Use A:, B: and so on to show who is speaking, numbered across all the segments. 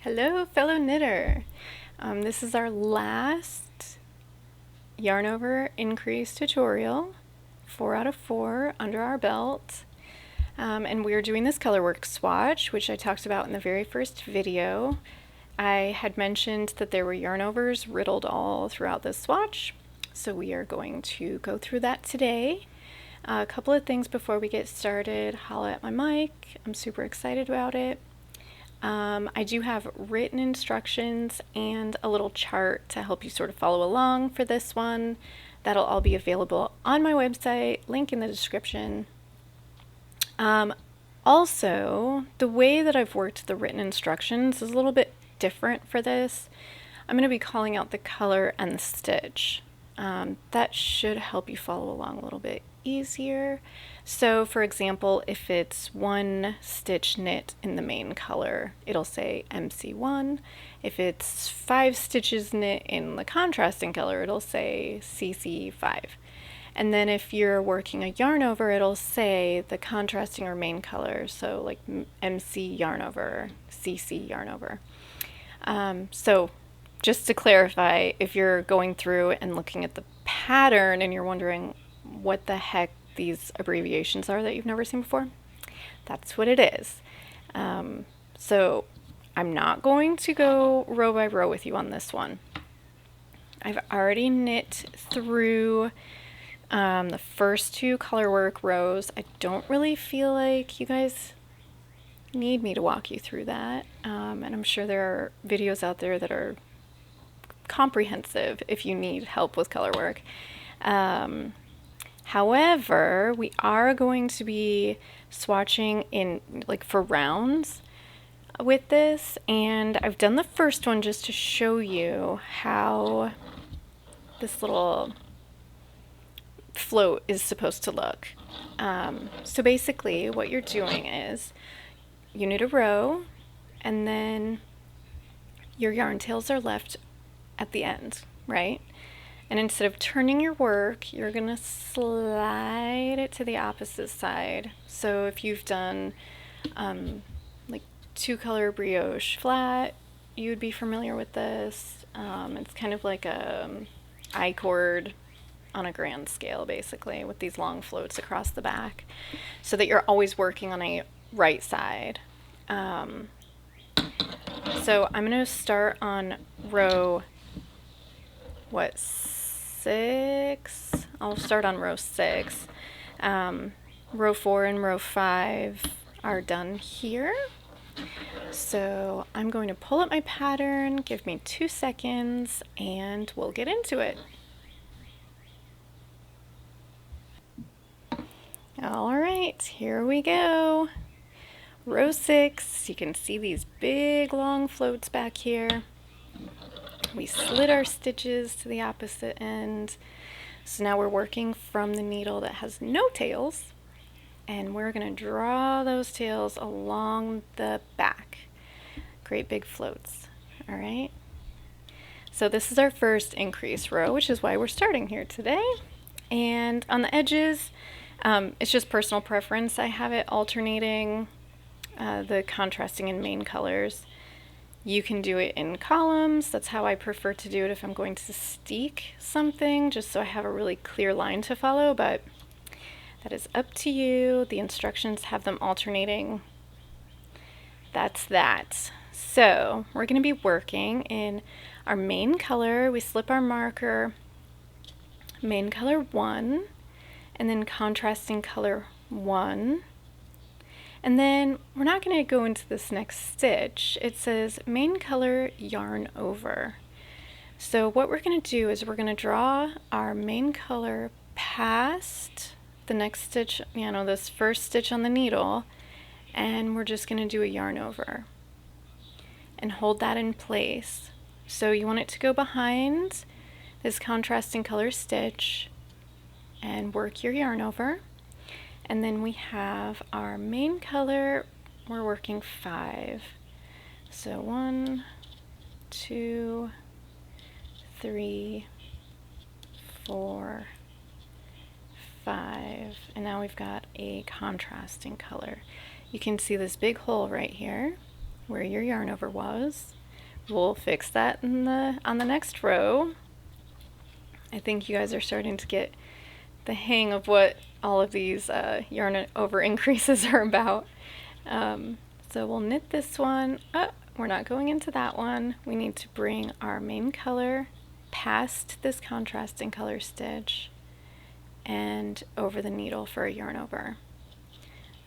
A: Hello, fellow knitter. This is our last yarn over increase tutorial, 4 out of 4 under our belt. And we are doing this colorwork swatch, which I talked about in the very first video. I had mentioned that there were yarn overs riddled all throughout this swatch, so we are going to go through that today. A couple of things before we get started. Holla at my mic. I'm super excited about it. I do have written instructions and a little chart to help you sort of follow along for this one. That'll all be available on my website, link in the description. Also, the way that I've worked the written instructions is a little bit different for this. I'm going to be calling out the color and the stitch. That should help you follow along a little bit easier. So for example, if it's 1 stitch knit in the main color, it'll say MC1. If it's 5 stitches knit in the contrasting color, it'll say CC5. And then if you're working a yarn over, it'll say the contrasting or main color, so like MC yarn over, CC yarn over. So just to clarify, if you're going through and looking at the pattern and you're wondering what the heck these abbreviations are that you've never seen before, that's what it is. So I'm not going to go row by row with you on this one. I've already knit through the first 2 colorwork rows. I don't really feel like you guys need me to walk you through that, and I'm sure there are videos out there that are comprehensive if you need help with colorwork. However, we are going to be swatching in like for rounds with this, and I've done the first one just to show you how this little float is supposed to look. So basically what you're doing is you knit a row and then your yarn tails are left at the end, right? And instead of turning your work, you're gonna slide it to the opposite side. So if you've done like 2-color brioche flat, you would be familiar with this. It's kind of like a I-cord on a grand scale, basically, with these long floats across the back, so that you're always working on a right side. So I'm gonna start on row 6? I'll start on row 6. Row 4 and row 5 are done here. So I'm going to pull up my pattern, give me 2 seconds, and we'll get into it. All right, here we go. Row 6, you can see these big long floats back here. We slid our stitches to the opposite end. So now we're working from the needle that has no tails, and we're going to draw those tails along the back. Great big floats. All right. So this is our first increase row, which is why we're starting here today. And on the edges, it's just personal preference. I have it alternating the contrasting and main colors. You can do it in columns. That's how I prefer to do it if I'm going to steek something, just so I have a really clear line to follow, but that is up to you. The instructions have them alternating. That's that. So we're going to be working in our main color. We slip our marker, main color 1, and then contrasting color 1. And then we're not going to go into this next stitch. It says main color yarn over. So what we're going to do is we're going to draw our main color past the next stitch, this first stitch on the needle, and we're just going to do a yarn over and hold that in place. So you want it to go behind this contrasting color stitch and work your yarn over. And then we have our main color, we're working 5. So 1, 2, 3, 4, 5. And now we've got a contrasting color. You can see this big hole right here. where your yarn over was. We'll fix that on the next row. I think you guys are starting to get the hang of what all of these yarn over increases are about. So we'll knit this one. Oh, we're not going into that one. We need to bring our main color past this contrasting color stitch and over the needle for a yarn over.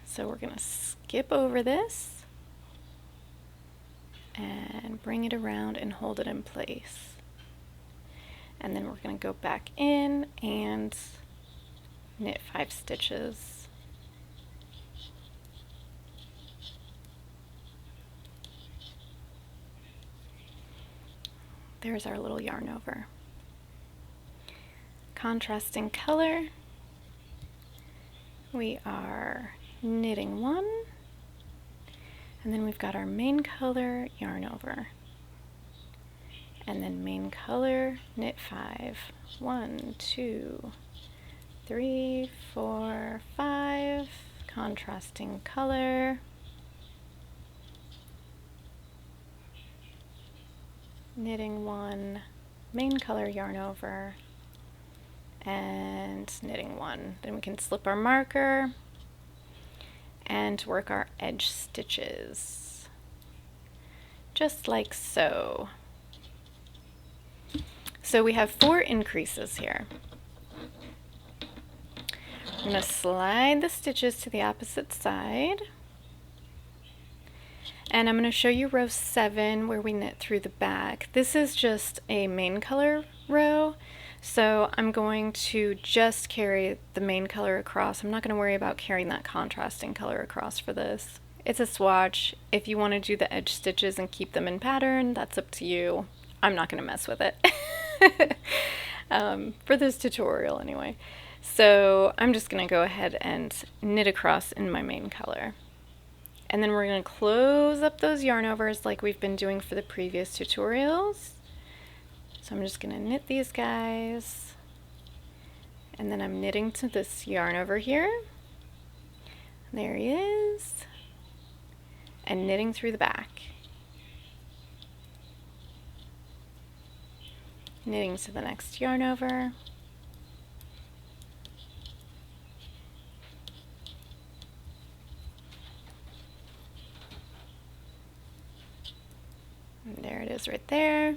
A: So we're going to skip over this and bring it around and hold it in place. And then we're going to go back in and knit 5 stitches. There's our little yarn over. Contrasting color, we are knitting 1, and then we've got our main color yarn over, and then main color knit 5. 1, 2, 3, 4, 5, contrasting color, knitting 1, main color yarn over, and knitting 1. Then we can slip our marker and work our edge stitches, just like so. So we have 4 increases here. I'm going to slide the stitches to the opposite side, and I'm going to show you row 7 where we knit through the back. This is just a main color row, so I'm going to just carry the main color across. I'm not going to worry about carrying that contrasting color across for this. It's a swatch. If you want to do the edge stitches and keep them in pattern, that's up to you. I'm not going to mess with it for this tutorial anyway. So I'm just going to go ahead and knit across in my main color. And then we're going to close up those yarn overs like we've been doing for the previous tutorials. So I'm just going to knit these guys, and then I'm knitting to this yarn over here. There he is. And knitting through the back. Knitting to the next yarn over. And there it is right there.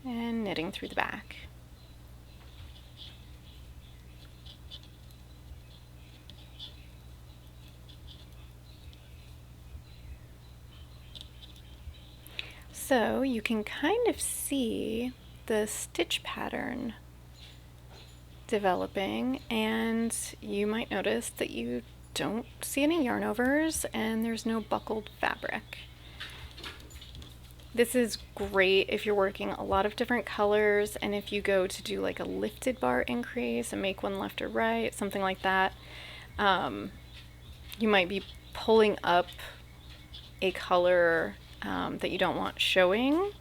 A: And knitting through the back. So you can kind of see the stitch pattern developing, and you might notice that you don't see any yarn overs and there's no buckled fabric. This is great if you're working a lot of different colors, and if you go to do like a lifted bar increase and make one left or right, something like that, you might be pulling up a color that you don't want showing.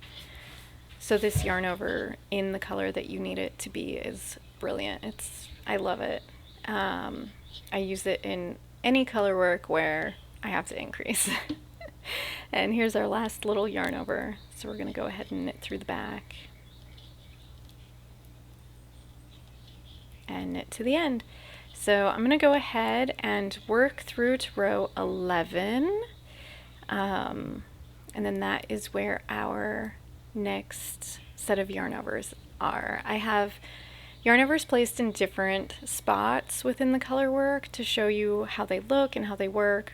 A: So this yarn over in the color that you need it to be is brilliant. I love it. I use it in any color work where I have to increase. And here's our last little yarn over. So we're going to go ahead and knit through the back and knit to the end. So I'm going to go ahead and work through to row 11. And then that is where our next set of yarn overs are. I have yarn overs placed in different spots within the color work to show you how they look and how they work.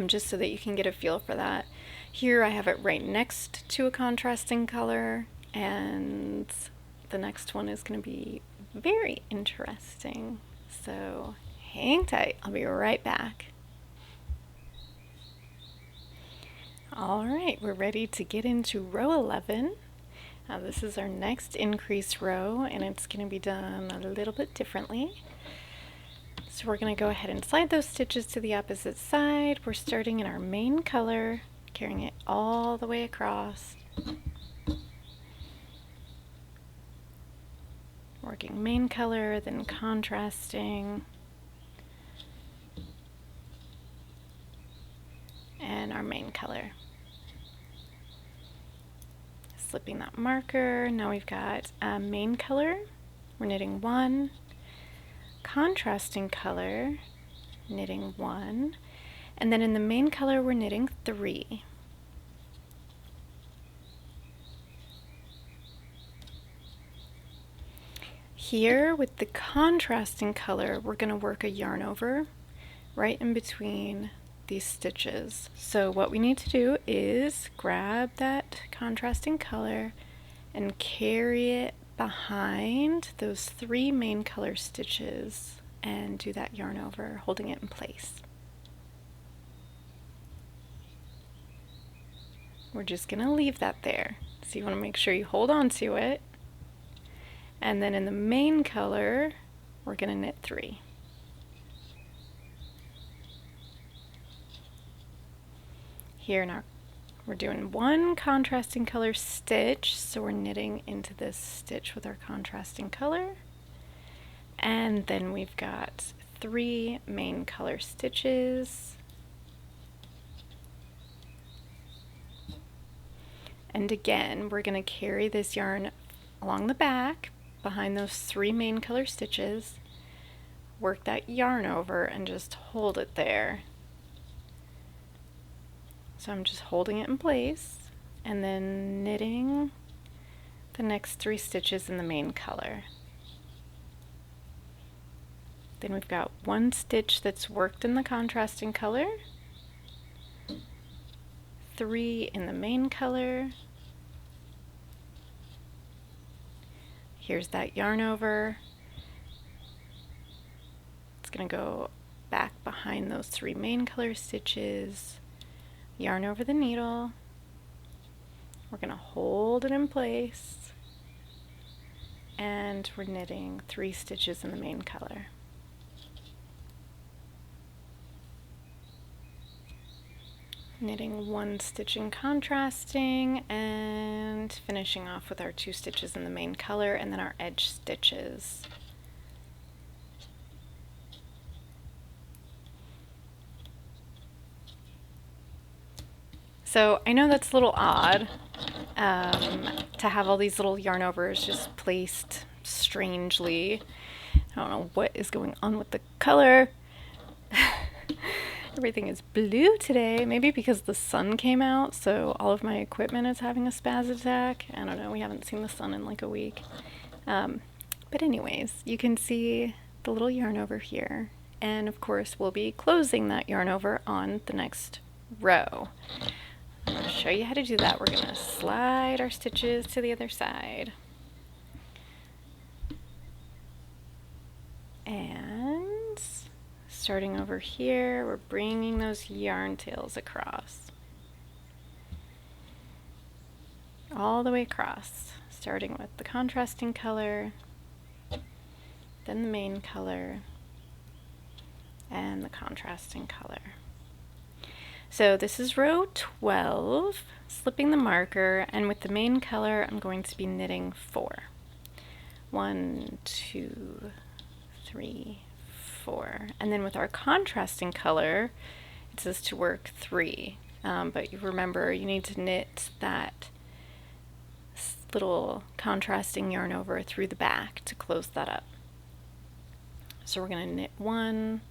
A: Just so that you can get a feel for that. Here I have it right next to a contrasting color, and the next one is going to be very interesting. So hang tight, I'll be right back. Alright, we're ready to get into row 11. This is our next increase row, and it's going to be done a little bit differently. So we're going to go ahead and slide those stitches to the opposite side. We're starting in our main color, carrying it all the way across. Working main color, then contrasting. and our main color. Slipping that marker. Now we've got main color. We're knitting 1. Contrasting color, knitting 1. And then in the main color, we're knitting 3. Here with the contrasting color, we're going to work a yarn over right in between these stitches. So what we need to do is grab that contrasting color and carry it behind those 3 main color stitches and do that yarn over, holding it in place. We're just going to leave that there. So you want to make sure you hold on to it. And then in the main color, we're going to knit 3. Here now, we're doing 1 contrasting color stitch, so we're knitting into this stitch with our contrasting color. And then we've got 3 main color stitches. And again, we're going to carry this yarn along the back behind those 3 main color stitches, work that yarn over, and just hold it there. So I'm just holding it in place and then knitting the next 3 stitches in the main color. Then we've got 1 stitch that's worked in the contrasting color, 3 in the main color. Here's that yarn over. It's going to go back behind those 3 main color stitches, yarn over the needle. We're going to hold it in place, and we're knitting 3 stitches in the main color. Knitting 1 stitch in contrasting and finishing off with our 2 stitches in the main color and then our edge stitches. So I know that's a little odd to have all these little yarn overs just placed strangely. I don't know what is going on with the color. Everything is blue today, maybe because the sun came out, so all of my equipment is having a spaz attack. I don't know, we haven't seen the sun in like a week. But anyways, you can see the little yarn over here, and of course we'll be closing that yarn over on the next row. I'm going to show you how to do that. We're going to slide our stitches to the other side. And starting over here, we're bringing those yarn tails across. All the way across, starting with the contrasting color, then the main color, and the contrasting color. So this is row 12, slipping the marker, and with the main color, I'm going to be knitting 4. 1, 2, 3, 4. And then with our contrasting color, it says to work 3. But you remember, you need to knit that little contrasting yarn over through the back to close that up. So we're going to knit 1,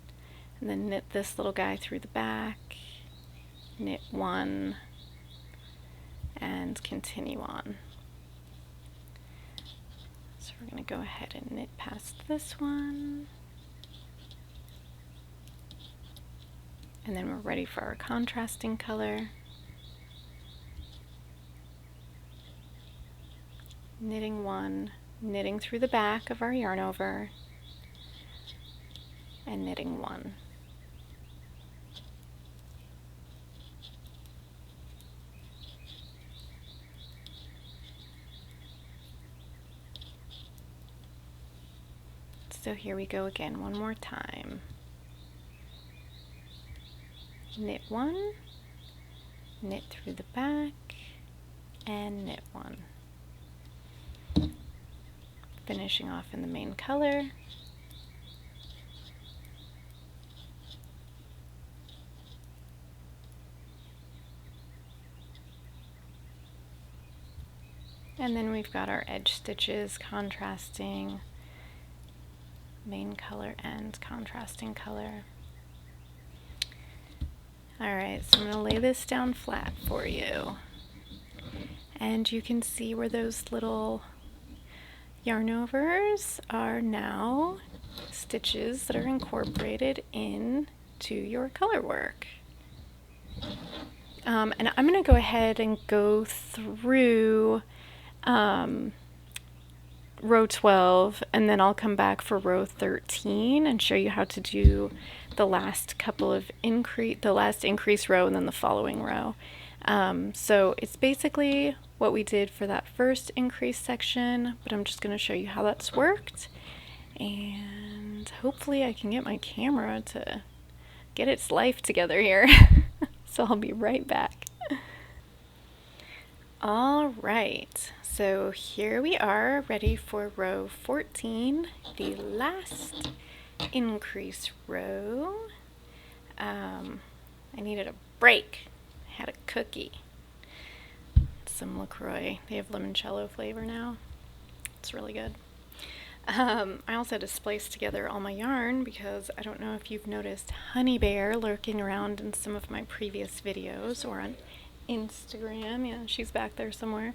A: and then knit this little guy through the back, knit 1, and continue on. So we're going to go ahead and knit past this one. And then we're ready for our contrasting color. Knitting 1, knitting through the back of our yarn over, and knitting 1. So here we go again, one more time. Knit 1, knit through the back, and knit 1. Finishing off in the main color. And then we've got our edge stitches, contrasting, main color and contrasting color. Alright, so I'm going to lay this down flat for you. And you can see where those little yarn overs are now stitches that are incorporated into your color work. And I'm going to go ahead and go through row 12, and then I'll come back for row 13 and show you how to do the last couple of the last increase row and then the following row. So it's basically what we did for that first increase section, but I'm just going to show you how that's worked, and hopefully I can get my camera to get its life together here. So I'll be right back. All right, so here we are ready for row 14, the last increase row. I needed a break. I had a cookie, some LaCroix. They have limoncello flavor now. It's really good. I also had to splice together all my yarn because I don't know if you've noticed Honey Bear lurking around in some of my previous videos or on Instagram. Yeah, she's back there somewhere.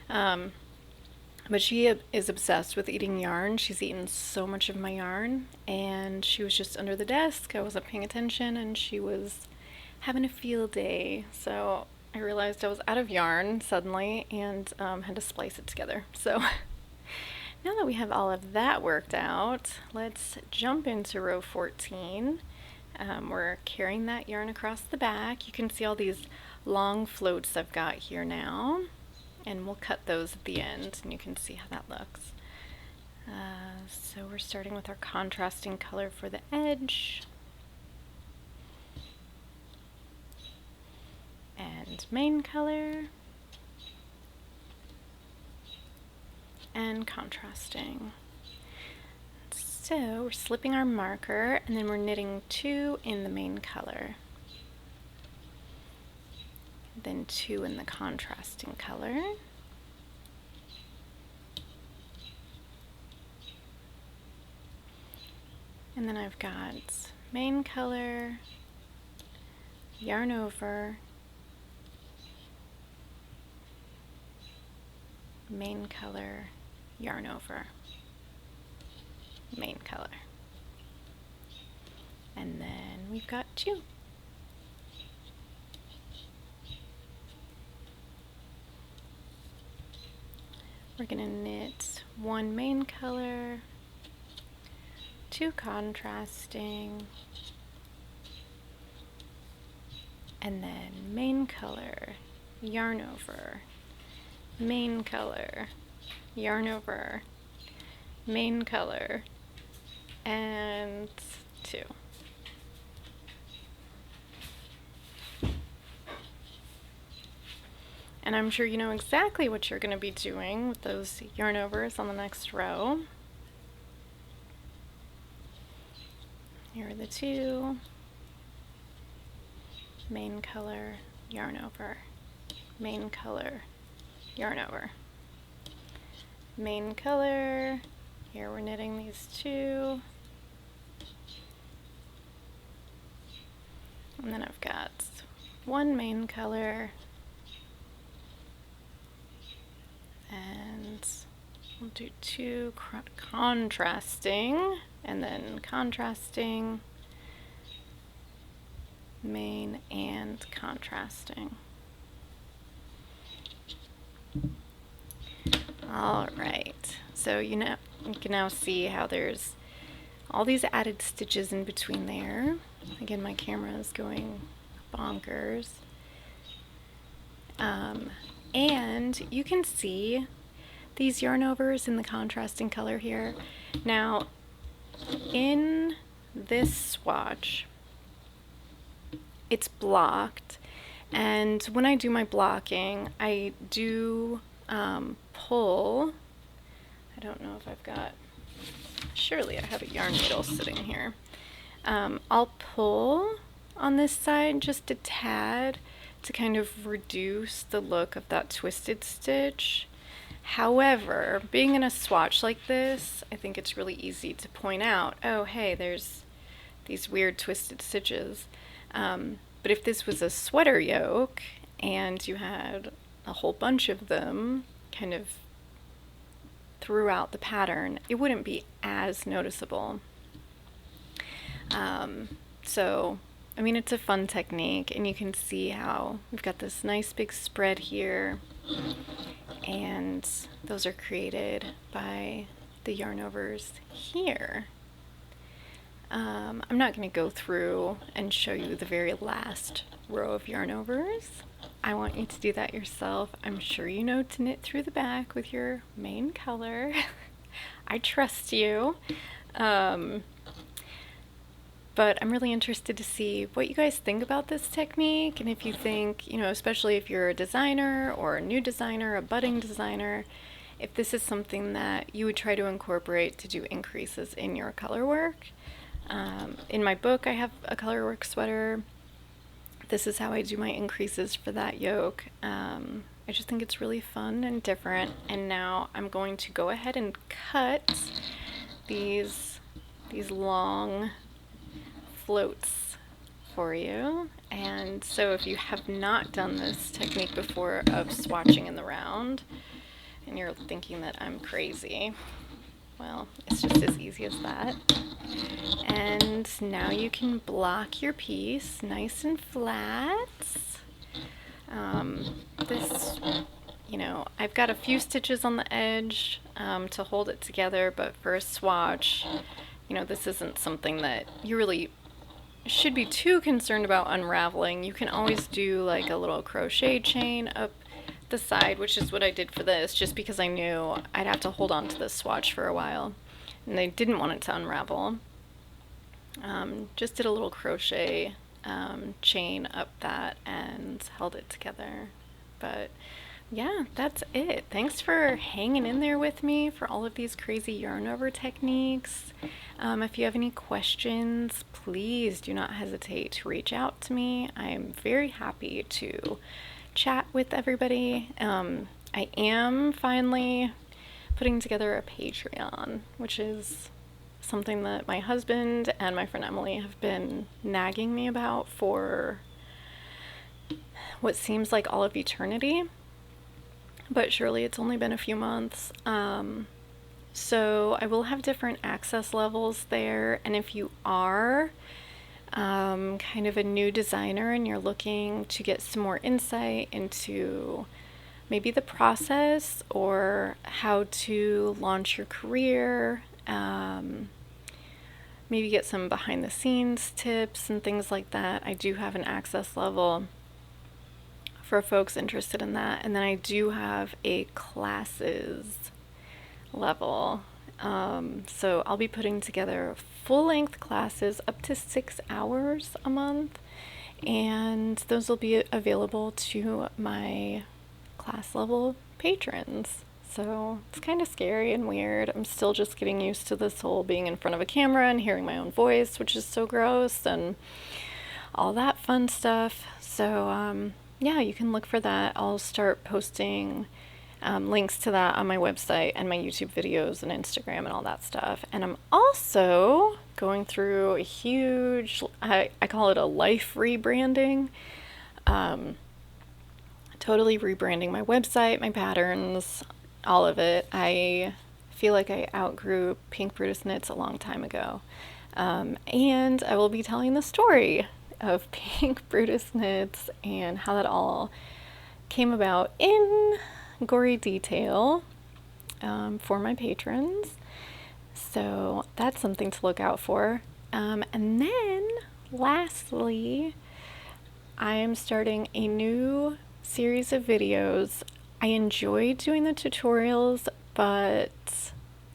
A: But she is obsessed with eating yarn. She's eaten so much of my yarn, and she was just under the desk. I wasn't paying attention, and she was having a field day. So I realized I was out of yarn suddenly and had to splice it together. So now that we have all of that worked out, let's jump into row 14. We're carrying that yarn across the back. You can see all these long floats I've got here now, and we'll cut those at the end and you can see how that looks. So we're starting with our contrasting color for the edge and main color and contrasting. So we're slipping our marker and then we're knitting 2 in the main color, then 2 in the contrasting color, and then I've got main color, yarn over, main color, yarn over, main color, and then we've got 2. We're going to knit 1 main color, 2 contrasting, and then main color, yarn over, main color, yarn over, main color, and 2. And I'm sure you know exactly what you're going to be doing with those yarn overs on the next row. Here are the 2. Main color, yarn over, main color, yarn over, main color. Here we're knitting these 2. And then I've got 1 main color, and we'll do 2 contrasting, and then contrasting, main, and contrasting. All right, so you can now see how there's all these added stitches in between there. Again, my camera is going bonkers. And you can see these yarn overs in the contrasting color here. Now, in this swatch, it's blocked, and when I do my blocking, I do pull. I don't know if I've got, surely I have a yarn needle sitting here. I'll pull on this side just a tad to kind of reduce the look of that twisted stitch. However, being in a swatch like this, I think it's really easy to point out, oh, hey, there's these weird twisted stitches. But if this was a sweater yoke and you had a whole bunch of them kind of throughout the pattern, it wouldn't be as noticeable. So, I mean, it's a fun technique, and you can see how we've got this nice big spread here, and those are created by the yarn overs here. I'm not going to go through and show you the very last row of yarn overs. I want you to do that yourself. I'm sure you know to knit through the back with your main color. I trust you. But I'm really interested to see what you guys think about this technique, and if you think, you know, especially if you're a designer or a new designer, a budding designer, if this is something that you would try to incorporate to do increases in your color work. In my book, I have a color work sweater. This is how I do my increases for that yoke. I just think it's really fun and different. And now I'm going to go ahead and cut these long floats for you. And so if you have not done this technique before of swatching in the round and you're thinking that I'm crazy, well, it's just as easy as that. And now you can block your piece nice and flat. This, you know, I've got a few stitches on the edge to hold it together, but for a swatch, you know, this isn't something that you really should be too concerned about unraveling. You can always do like a little crochet chain up the side, which is what I did for this, just because I knew I'd have to hold on to this swatch for a while and I didn't want it to unravel. Just did a little crochet chain up that and held it together. But yeah, that's it. Thanks for hanging in there with me for all of these crazy yarn over techniques. If you have any questions, please do not hesitate to reach out to me. I'm very happy to chat with everybody. I am finally putting together a Patreon, which is something that my husband and my friend Emily have been nagging me about for what seems like all of eternity, but surely it's only been a few months. So I will have different access levels there, and if you are kind of a new designer and you're looking to get some more insight into maybe the process or how to launch your career, maybe get some behind the scenes tips and things like that, I do have an access level for folks interested in that. And then I do have a classes level. So I'll be putting together full-length classes up to 6 hours a month, and those will be available to my class level patrons. So it's kind of scary and weird. I'm still just getting used to this whole being in front of a camera and hearing my own voice, which is so gross, and all that fun stuff. So yeah, you can look for that. I'll start posting links to that on my website and my YouTube videos and Instagram and all that stuff. And I'm also going through a huge, I call it a life rebranding. Totally rebranding my website, my patterns, all of it. I feel like I outgrew Pink Brutus Knits a long time ago. And I will be telling the story of Pink Brutus Knits and how that all came about in gory detail for my patrons. So that's something to look out for. And then lastly, I am starting a new series of videos. I enjoy doing the tutorials, but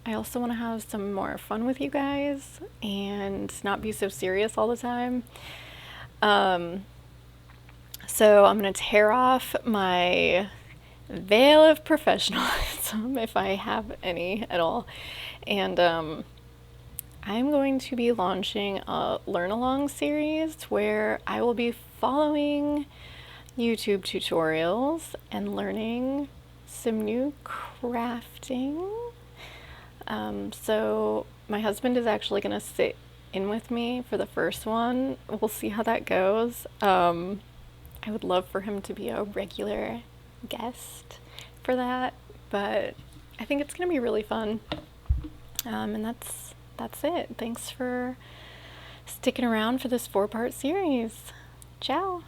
A: I also want to have some more fun with you guys and not be so serious all the time. So I'm going to tear off my veil of professionalism, if I have any at all, and I'm going to be launching a learn along series where I will be following YouTube tutorials and learning some new crafting. So my husband is actually going to sit in with me for the first one. We'll see how that goes. I would love for him to be a regular guest for that, but I think it's going to be really fun. And that's it. Thanks for sticking around for this 4-part series. Ciao.